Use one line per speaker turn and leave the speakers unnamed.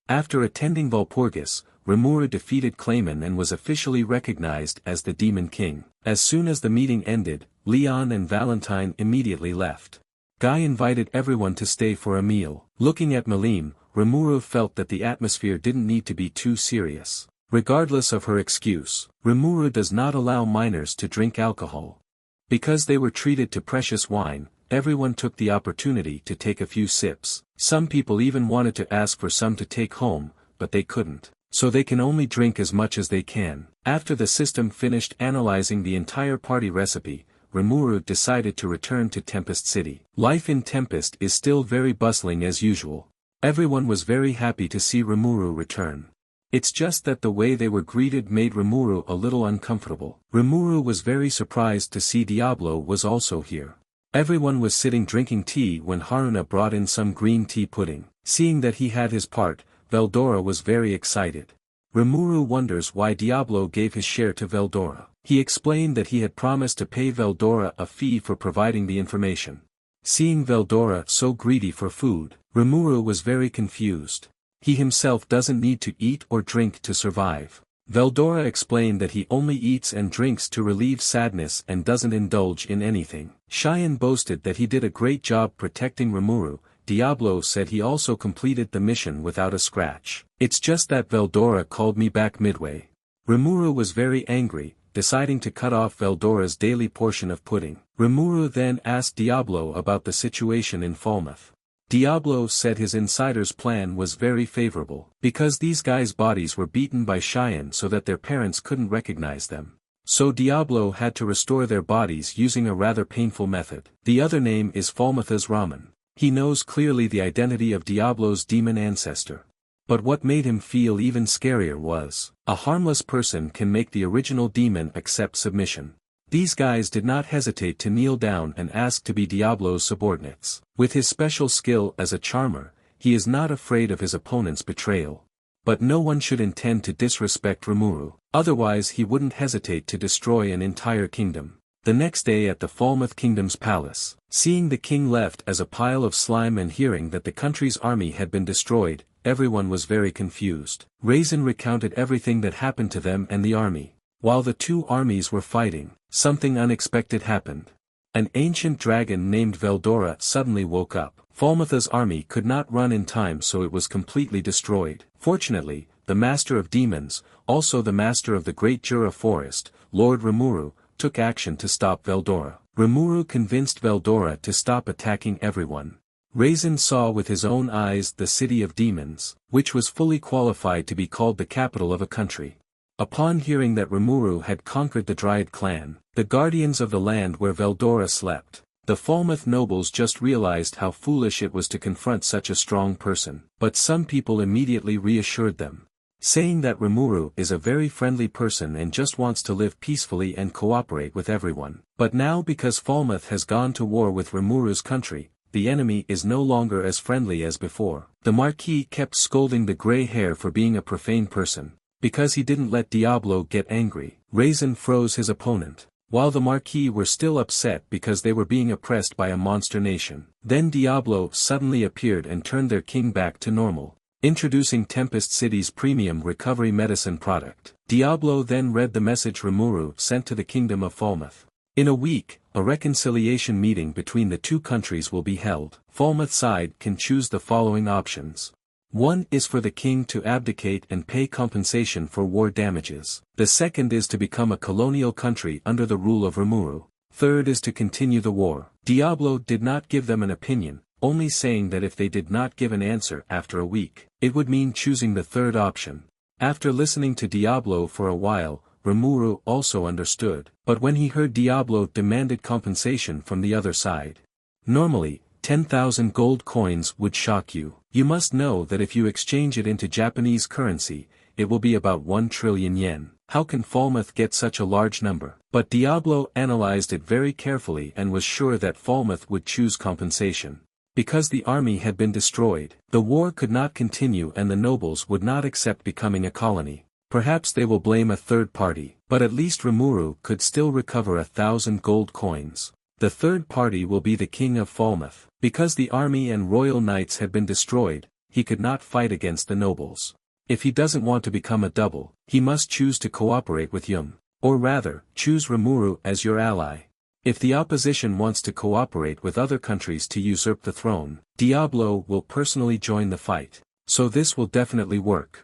After attending Walpurgis, Rimuru defeated Clayman and was officially recognized as the Demon King. As soon as the meeting ended, Leon and Valentine immediately left. Guy invited everyone to stay for a meal. Looking at Malim, Rimuru felt that the atmosphere didn't need to be too serious. Regardless of her excuse, Rimuru does not allow minors to drink alcohol. Because they were treated to precious wine, everyone took the opportunity to take a few sips. Some people even wanted to ask for some to take home, but they couldn't. So they can only drink as much as they can. After the system finished analyzing the entire party recipe, Rimuru decided to return to Tempest City. Life in Tempest is still very bustling as usual. Everyone was very happy to see Rimuru return. It's just that the way they were greeted made Rimuru a little uncomfortable. Rimuru was very surprised to see Diablo was also here. Everyone was sitting drinking tea when Haruna brought in some green tea pudding. Seeing that he had his part, Veldora was very excited. Rimuru wonders why Diablo gave his share to Veldora. He explained that he had promised to pay Veldora a fee for providing the information. Seeing Veldora so greedy for food, Rimuru was very confused. He himself doesn't need to eat or drink to survive. Veldora explained that he only eats and drinks to relieve sadness and doesn't indulge in anything. Cheyenne boasted that he did a great job protecting Rimuru. Diablo said he also completed the mission without a scratch. It's just that Veldora called me back midway. Rimuru was very angry, deciding to cut off Veldora's daily portion of pudding. Rimuru then asked Diablo about the situation in Falmouth. Diablo said his insider's plan was very favorable, because these guys' bodies were beaten by Cheyenne so that their parents couldn't recognize them. So Diablo had to restore their bodies using a rather painful method. The other name is Falmouth's Ramen. He knows clearly the identity of Diablo's demon ancestor. But what made him feel even scarier was, a harmless person can make the original demon accept submission. These guys did not hesitate to kneel down and ask to be Diablo's subordinates. With his special skill as a charmer, he is not afraid of his opponent's betrayal. But no one should intend to disrespect Rimuru, otherwise he wouldn't hesitate to destroy an entire kingdom. The next day at the Falmouth Kingdom's palace, seeing the king left as a pile of slime and hearing that the country's army had been destroyed, everyone was very confused. Raisin recounted everything that happened to them and the army. While the two armies were fighting, something unexpected happened. An ancient dragon named Veldora suddenly woke up. Falmouth's army could not run in time, so it was completely destroyed. Fortunately, the Master of Demons, also the Master of the Great Jura Forest, Lord Rimuru, took action to stop Veldora. Rimuru convinced Veldora to stop attacking everyone. Raisin saw with his own eyes the City of Demons, which was fully qualified to be called the capital of a country. Upon hearing that Rimuru had conquered the Dryad clan, the guardians of the land where Veldora slept, the Falmouth nobles just realized how foolish it was to confront such a strong person. But some people immediately reassured them, saying that Rimuru is a very friendly person and just wants to live peacefully and cooperate with everyone. But now, because Falmouth has gone to war with Rimuru's country, the enemy is no longer as friendly as before. The Marquis kept scolding the grey hair for being a profane person. Because he didn't let Diablo get angry, Raisin froze his opponent. While the Marquis were still upset because they were being oppressed by a monster nation. Then Diablo suddenly appeared and turned their king back to normal. Introducing Tempest City's premium recovery medicine product. Diablo then read the message Rimuru sent to the Kingdom of Falmouth. In a week, a reconciliation meeting between the two countries will be held. Falmouth side can choose the following options. 1 is for the king to abdicate and pay compensation for war damages. The second is to become a colonial country under the rule of Rimuru. Third is to continue the war. Diablo did not give them an opinion, only saying that if they did not give an answer after a week, it would mean choosing the third option. After listening to Diablo for a while, Rimuru also understood, but when he heard Diablo demanded compensation from the other side. Normally, 10,000 gold coins would shock you. You must know that if you exchange it into Japanese currency, it will be about 1 trillion yen. How can Falmouth get such a large number? But Diablo analyzed it very carefully and was sure that Falmouth would choose compensation. Because the army had been destroyed, the war could not continue and the nobles would not accept becoming a colony. Perhaps they will blame a third party, but at least Rimuru could still recover 1,000 gold coins. The third party will be the king of Falmouth. Because the army and royal knights had been destroyed, he could not fight against the nobles. If he doesn't want to become a double, he must choose to cooperate with Yum. Or rather, choose Rimuru as your ally. If the opposition wants to cooperate with other countries to usurp the throne, Diablo will personally join the fight. So this will definitely work.